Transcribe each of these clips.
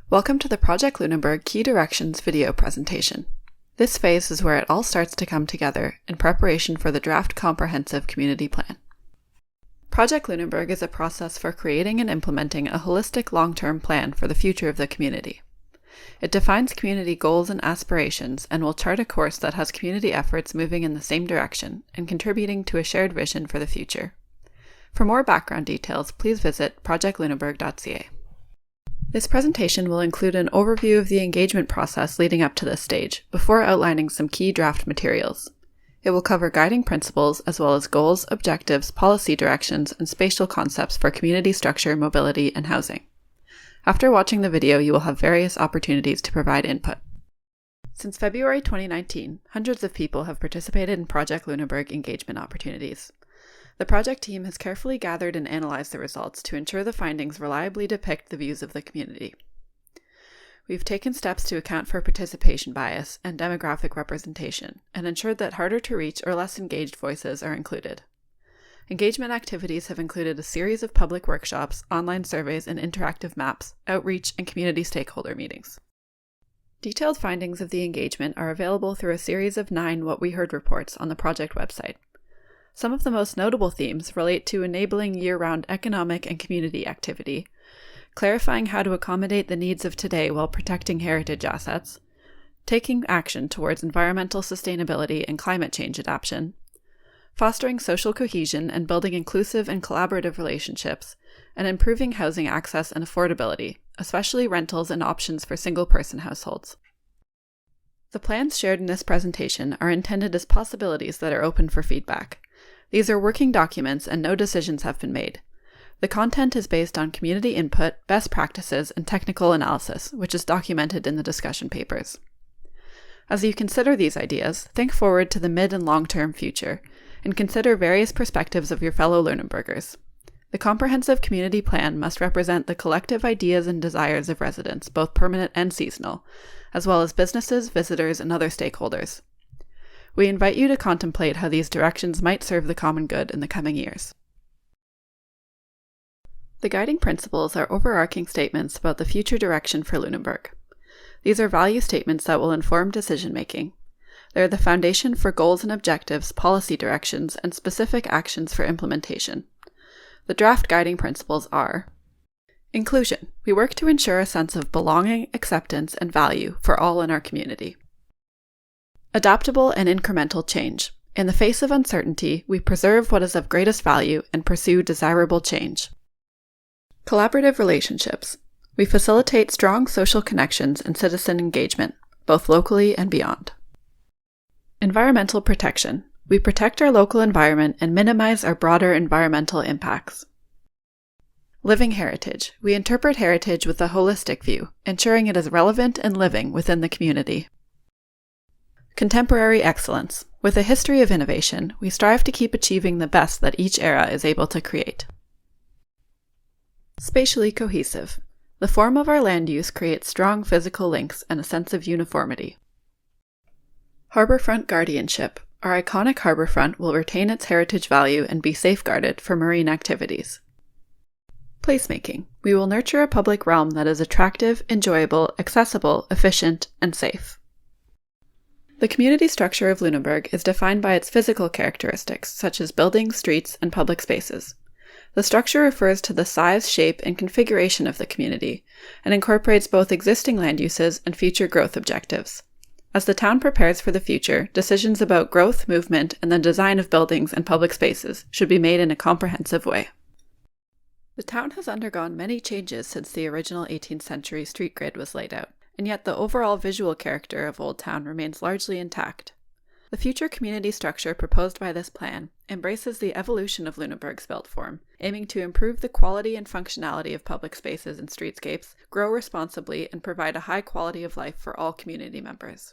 Welcome to the Project Lunenburg Key Directions video presentation. This phase is where it all starts to come together in preparation for the draft comprehensive community plan. Project Lunenburg is a process for creating and implementing a holistic long-term plan for the future of the community. It defines community goals and aspirations and will chart a course that has community efforts moving in the same direction and contributing to a shared vision for the future. For more background details, please visit projectlunenburg.ca. This presentation will include an overview of the engagement process leading up to this stage, before outlining some key draft materials. It will cover guiding principles as well as goals, objectives, policy directions, and spatial concepts for community structure, mobility, and housing. After watching the video, you will have various opportunities to provide input. Since February 2019, hundreds of people have participated in Project Lunenburg engagement opportunities. The project team has carefully gathered and analyzed the results to ensure the findings reliably depict the views of the community. We've taken steps to account for participation bias and demographic representation, and ensured that harder to reach or less engaged voices are included. Engagement activities have included a series of public workshops, online surveys, and interactive maps, outreach, and community stakeholder meetings. Detailed findings of the engagement are available through a series of 9 What We Heard reports on the project website. Some of the most notable themes relate to enabling year-round economic and community activity, clarifying how to accommodate the needs of today while protecting heritage assets, taking action towards environmental sustainability and climate change adaptation, fostering social cohesion and building inclusive and collaborative relationships, and improving housing access and affordability, especially rentals and options for single-person households. The plans shared in this presentation are intended as possibilities that are open for feedback. These are working documents and no decisions have been made. The content is based on community input, best practices, and technical analysis, which is documented in the discussion papers. As you consider these ideas, think forward to the mid- and long-term future, and consider various perspectives of your fellow Lunenburgers. The comprehensive community plan must represent the collective ideas and desires of residents, both permanent and seasonal, as well as businesses, visitors, and other stakeholders. We invite you to contemplate how these directions might serve the common good in the coming years. The guiding principles are overarching statements about the future direction for Lunenburg. These are value statements that will inform decision-making. They are the foundation for goals and objectives, policy directions, and specific actions for implementation. The draft guiding principles are: inclusion. We work to ensure a sense of belonging, acceptance, and value for all in our community. Adaptable and incremental change. In the face of uncertainty, we preserve what is of greatest value and pursue desirable change. Collaborative relationships. We facilitate strong social connections and citizen engagement, both locally and beyond. Environmental protection. We protect our local environment and minimize our broader environmental impacts. Living heritage. We interpret heritage with a holistic view, ensuring it is relevant and living within the community. Contemporary excellence. With a history of innovation, we strive to keep achieving the best that each era is able to create. Spatially cohesive. The form of our land use creates strong physical links and a sense of uniformity. Harborfront guardianship. Our iconic harborfront will retain its heritage value and be safeguarded for marine activities. Placemaking. We will nurture a public realm that is attractive, enjoyable, accessible, efficient, and safe. The community structure of Lunenburg is defined by its physical characteristics, such as buildings, streets, and public spaces. The structure refers to the size, shape, and configuration of the community, and incorporates both existing land uses and future growth objectives. As the town prepares for the future, decisions about growth, movement, and the design of buildings and public spaces should be made in a comprehensive way. The town has undergone many changes since the original 18th century street grid was laid out, and yet the overall visual character of Old Town remains largely intact. The future community structure proposed by this plan embraces the evolution of Lunenburg's built form, aiming to improve the quality and functionality of public spaces and streetscapes, grow responsibly, and provide a high quality of life for all community members.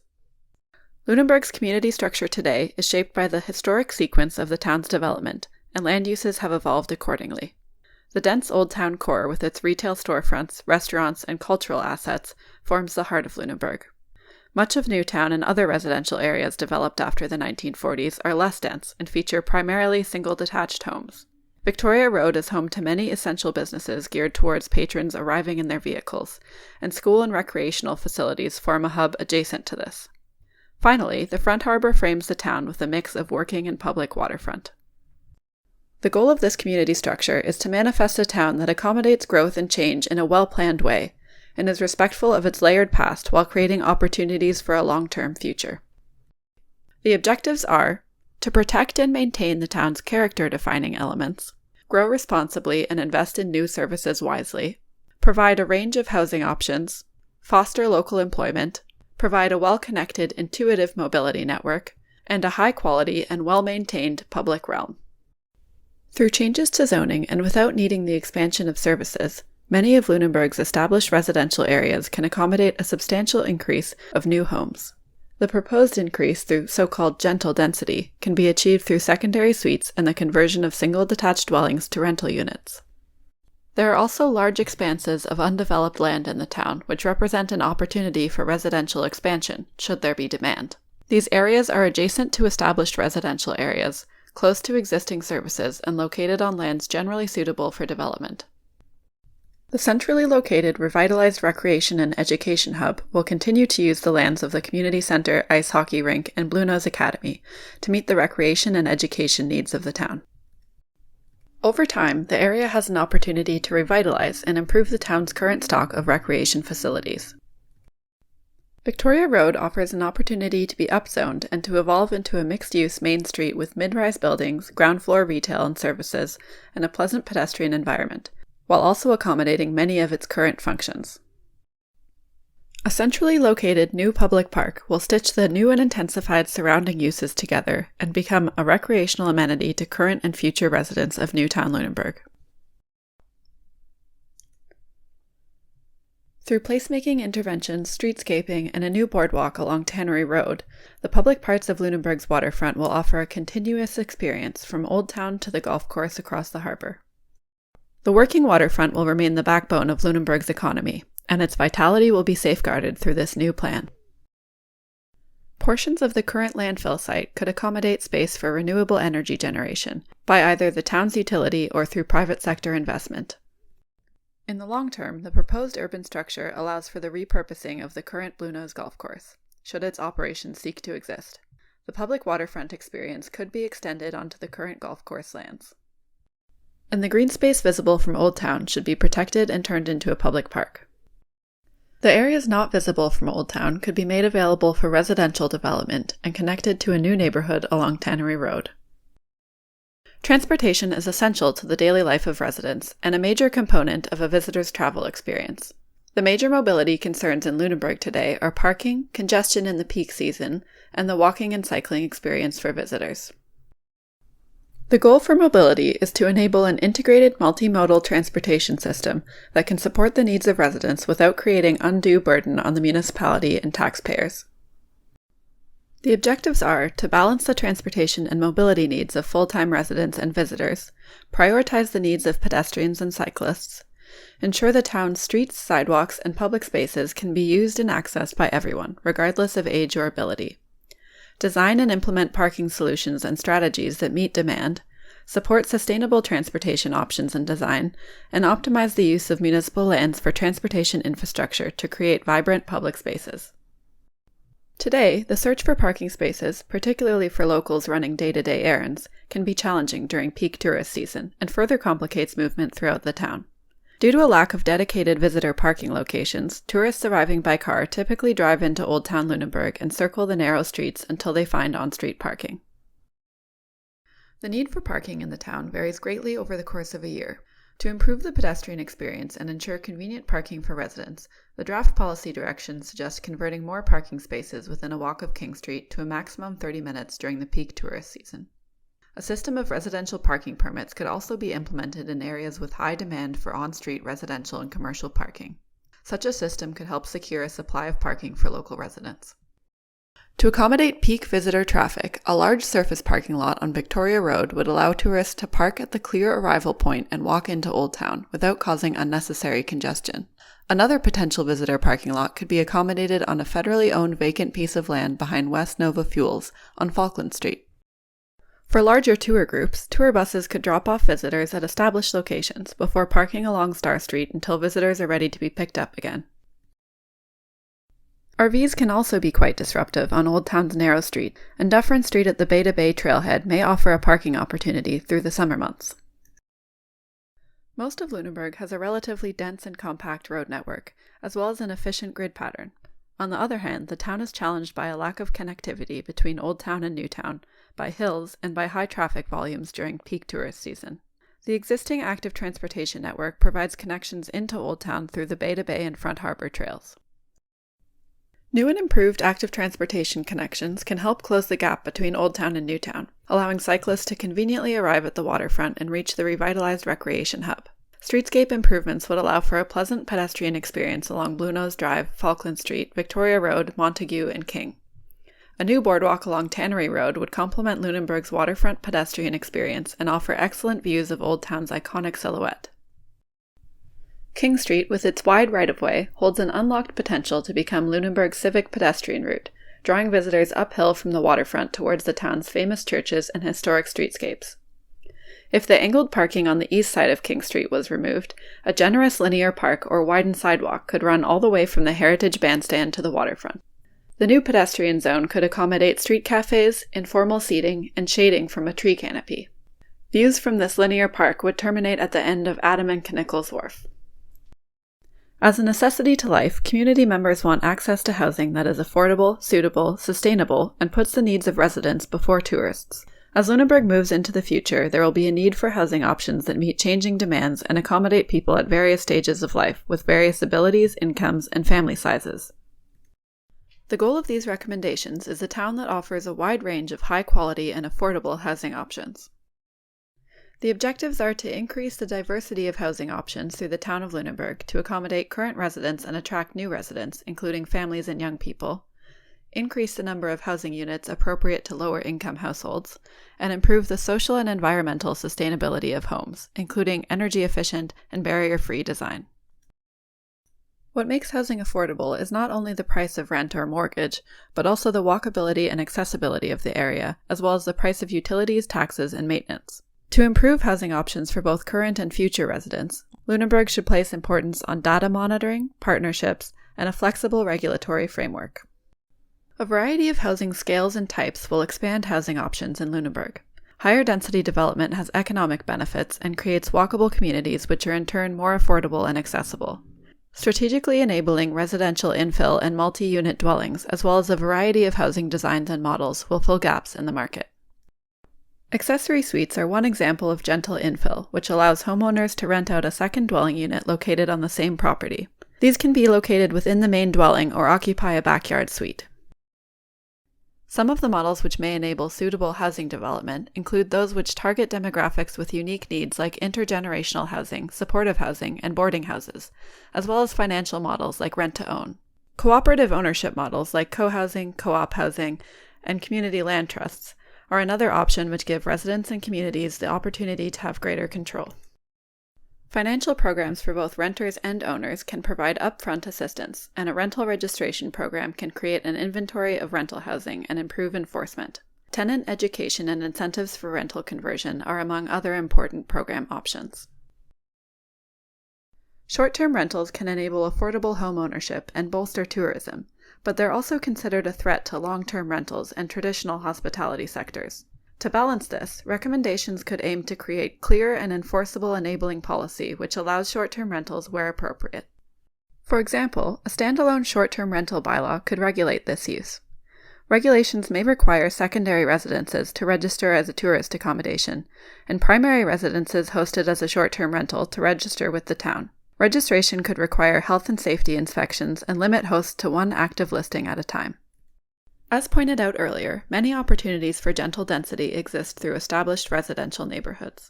Lunenburg's community structure today is shaped by the historic sequence of the town's development, and land uses have evolved accordingly. The dense Old Town core with its retail storefronts, restaurants, and cultural assets forms the heart of Lunenburg. Much of Newtown and other residential areas developed after the 1940s are less dense and feature primarily single detached homes. Victoria Road is home to many essential businesses geared towards patrons arriving in their vehicles, and school and recreational facilities form a hub adjacent to this. Finally, the front harbor frames the town with a mix of working and public waterfront. The goal of this community structure is to manifest a town that accommodates growth and change in a well-planned way, and is respectful of its layered past while creating opportunities for a long-term future. The objectives are to protect and maintain the town's character-defining elements, grow responsibly and invest in new services wisely, provide a range of housing options, foster local employment, provide a well-connected, intuitive mobility network, and a high-quality and well-maintained public realm. Through changes to zoning and without needing the expansion of services, many of Lunenburg's established residential areas can accommodate a substantial increase of new homes. The proposed increase through so-called gentle density can be achieved through secondary suites and the conversion of single detached dwellings to rental units. There are also large expanses of undeveloped land in the town, which represent an opportunity for residential expansion, should there be demand. These areas are adjacent to established residential areas, close to existing services, and located on lands generally suitable for development. The centrally located revitalized recreation and education hub will continue to use the lands of the community center, ice hockey rink, and Blue Nose Academy to meet the recreation and education needs of the town. Over time, the area has an opportunity to revitalize and improve the town's current stock of recreation facilities. Victoria Road offers an opportunity to be upzoned and to evolve into a mixed-use main street with mid-rise buildings, ground-floor retail and services, and a pleasant pedestrian environment, while also accommodating many of its current functions. A centrally located new public park will stitch the new and intensified surrounding uses together and become a recreational amenity to current and future residents of Newtown Lunenburg. Through placemaking interventions, streetscaping, and a new boardwalk along Tannery Road, the public parts of Lunenburg's waterfront will offer a continuous experience from Old Town to the golf course across the harbor. The working waterfront will remain the backbone of Lunenburg's economy, and its vitality will be safeguarded through this new plan. Portions of the current landfill site could accommodate space for renewable energy generation by either the town's utility or through private sector investment. In the long term, the proposed urban structure allows for the repurposing of the current Blue Nose golf course, should its operations seek to exist. The public waterfront experience could be extended onto the current golf course lands. And the green space visible from Old Town should be protected and turned into a public park. The areas not visible from Old Town could be made available for residential development and connected to a new neighborhood along Tannery Road. Transportation is essential to the daily life of residents and a major component of a visitor's travel experience. The major mobility concerns in Lunenburg today are parking, congestion in the peak season, and the walking and cycling experience for visitors. The goal for mobility is to enable an integrated multimodal transportation system that can support the needs of residents without creating undue burden on the municipality and taxpayers. The objectives are to balance the transportation and mobility needs of full-time residents and visitors, prioritize the needs of pedestrians and cyclists, ensure the town's streets, sidewalks, and public spaces can be used and accessed by everyone, regardless of age or ability, design and implement parking solutions and strategies that meet demand, support sustainable transportation options and design, and optimize the use of municipal lands for transportation infrastructure to create vibrant public spaces. Today, the search for parking spaces, particularly for locals running day-to-day errands, can be challenging during peak tourist season and further complicates movement throughout the town. Due to a lack of dedicated visitor parking locations, tourists arriving by car typically drive into Old Town Lunenburg and circle the narrow streets until they find on-street parking. The need for parking in the town varies greatly over the course of a year. To improve the pedestrian experience and ensure convenient parking for residents, the draft policy directions suggest converting more parking spaces within a walk of King Street to a maximum 30 minutes during the peak tourist season. A system of residential parking permits could also be implemented in areas with high demand for on-street residential and commercial parking. Such a system could help secure a supply of parking for local residents. To accommodate peak visitor traffic, a large surface parking lot on Victoria Road would allow tourists to park at the clear arrival point and walk into Old Town without causing unnecessary congestion. Another potential visitor parking lot could be accommodated on a federally owned vacant piece of land behind West Nova Fuels on Falkland Street. For larger tour groups, tour buses could drop off visitors at established locations before parking along Star Street until visitors are ready to be picked up again. RVs can also be quite disruptive on Old Town's narrow street, and Dufferin Street at the Bay to Bay trailhead may offer a parking opportunity through the summer months. Most of Lunenburg has a relatively dense and compact road network, as well as an efficient grid pattern. On the other hand, the town is challenged by a lack of connectivity between Old Town and New Town, by hills, and by high traffic volumes during peak tourist season. The existing active transportation network provides connections into Old Town through the Bay to Bay and Front Harbor trails. New and improved active transportation connections can help close the gap between Old Town and New Town, allowing cyclists to conveniently arrive at the waterfront and reach the revitalized recreation hub. Streetscape improvements would allow for a pleasant pedestrian experience along Blue Nose Drive, Falkland Street, Victoria Road, Montague, and King. A new boardwalk along Tannery Road would complement Lunenburg's waterfront pedestrian experience and offer excellent views of Old Town's iconic silhouette. King Street, with its wide right-of-way, holds an unlocked potential to become Lunenburg's civic pedestrian route, drawing visitors uphill from the waterfront towards the town's famous churches and historic streetscapes. If the angled parking on the east side of King Street was removed, a generous linear park or widened sidewalk could run all the way from the Heritage Bandstand to the waterfront. The new pedestrian zone could accommodate street cafes, informal seating, and shading from a tree canopy. Views from this linear park would terminate at the end of Adam and Knickel's Wharf. As a necessity to life, community members want access to housing that is affordable, suitable, sustainable, and puts the needs of residents before tourists. As Lunenburg moves into the future, there will be a need for housing options that meet changing demands and accommodate people at various stages of life with various abilities, incomes, and family sizes. The goal of these recommendations is a town that offers a wide range of high-quality and affordable housing options. The objectives are to increase the diversity of housing options through the town of Lunenburg to accommodate current residents and attract new residents, including families and young people, increase the number of housing units appropriate to lower-income households, and improve the social and environmental sustainability of homes, including energy-efficient and barrier-free design. What makes housing affordable is not only the price of rent or mortgage, but also the walkability and accessibility of the area, as well as the price of utilities, taxes, and maintenance. To improve housing options for both current and future residents, Lunenburg should place importance on data monitoring, partnerships, and a flexible regulatory framework. A variety of housing scales and types will expand housing options in Lunenburg. Higher density development has economic benefits and creates walkable communities which are in turn more affordable and accessible. Strategically enabling residential infill and multi-unit dwellings, as well as a variety of housing designs and models, will fill gaps in the market. Accessory suites are one example of gentle infill, which allows homeowners to rent out a second dwelling unit located on the same property. These can be located within the main dwelling or occupy a backyard suite. Some of the models which may enable suitable housing development include those which target demographics with unique needs like intergenerational housing, supportive housing, and boarding houses, as well as financial models like rent-to-own. Cooperative ownership models like co-housing, co-op housing, and community land trusts are another option which give residents and communities the opportunity to have greater control. Financial programs for both renters and owners can provide upfront assistance, and a rental registration program can create an inventory of rental housing and improve enforcement. Tenant education and incentives for rental conversion are among other important program options. Short-term rentals can enable affordable home ownership and bolster tourism, but they're also considered a threat to long-term rentals and traditional hospitality sectors. To balance this, recommendations could aim to create clear and enforceable enabling policy which allows short-term rentals where appropriate. For example, a standalone short-term rental bylaw could regulate this use. Regulations may require secondary residences to register as a tourist accommodation, and primary residences hosted as a short-term rental to register with the town. Registration could require health and safety inspections and limit hosts to one active listing at a time. As pointed out earlier, many opportunities for gentle density exist through established residential neighborhoods.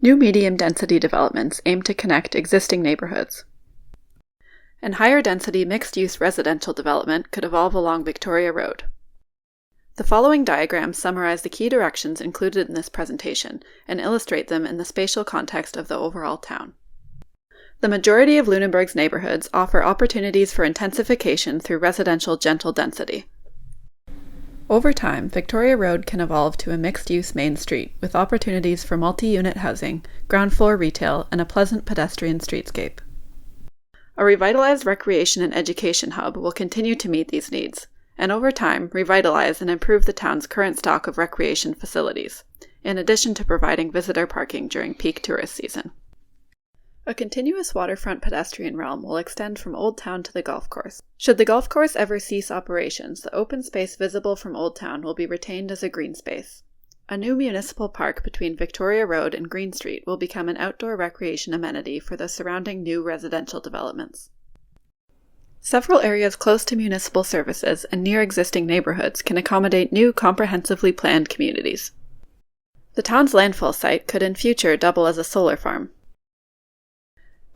New medium-density developments aim to connect existing neighborhoods. And higher-density mixed-use residential development could evolve along Victoria Road. The following diagrams summarize the key directions included in this presentation and illustrate them in the spatial context of the overall town. The majority of Lunenburg's neighborhoods offer opportunities for intensification through residential gentle density. Over time, Victoria Road can evolve to a mixed-use main street with opportunities for multi-unit housing, ground-floor retail, and a pleasant pedestrian streetscape. A revitalized recreation and education hub will continue to meet these needs, and over time, revitalize and improve the town's current stock of recreation facilities, in addition to providing visitor parking during peak tourist season. A continuous waterfront pedestrian realm will extend from Old Town to the golf course. Should the golf course ever cease operations, the open space visible from Old Town will be retained as a green space. A new municipal park between Victoria Road and Green Street will become an outdoor recreation amenity for the surrounding new residential developments. Several areas close to municipal services and near existing neighborhoods can accommodate new comprehensively planned communities. The town's landfill site could in future double as a solar farm.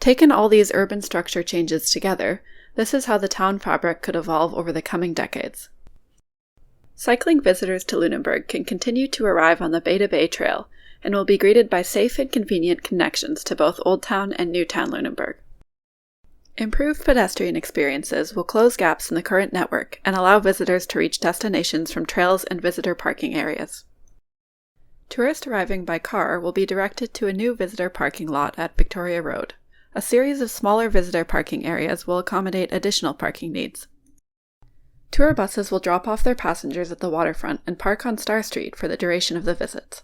Taken all these urban structure changes together, this is how the town fabric could evolve over the coming decades. Cycling visitors to Lunenburg can continue to arrive on the Beta Bay Trail and will be greeted by safe and convenient connections to both Old Town and New Town Lunenburg. Improved pedestrian experiences will close gaps in the current network and allow visitors to reach destinations from trails and visitor parking areas. Tourists arriving by car will be directed to a new visitor parking lot at Victoria Road. A series of smaller visitor parking areas will accommodate additional parking needs. Tour buses will drop off their passengers at the waterfront and park on Star Street for the duration of the visits.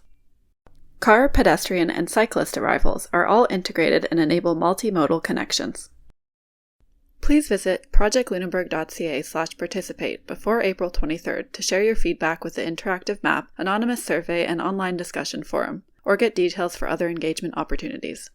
Car, pedestrian, and cyclist arrivals are all integrated and enable multimodal connections. Please visit projectlunenburg.ca/participate before April 23rd to share your feedback with the interactive map, anonymous survey, and online discussion forum, or get details for other engagement opportunities.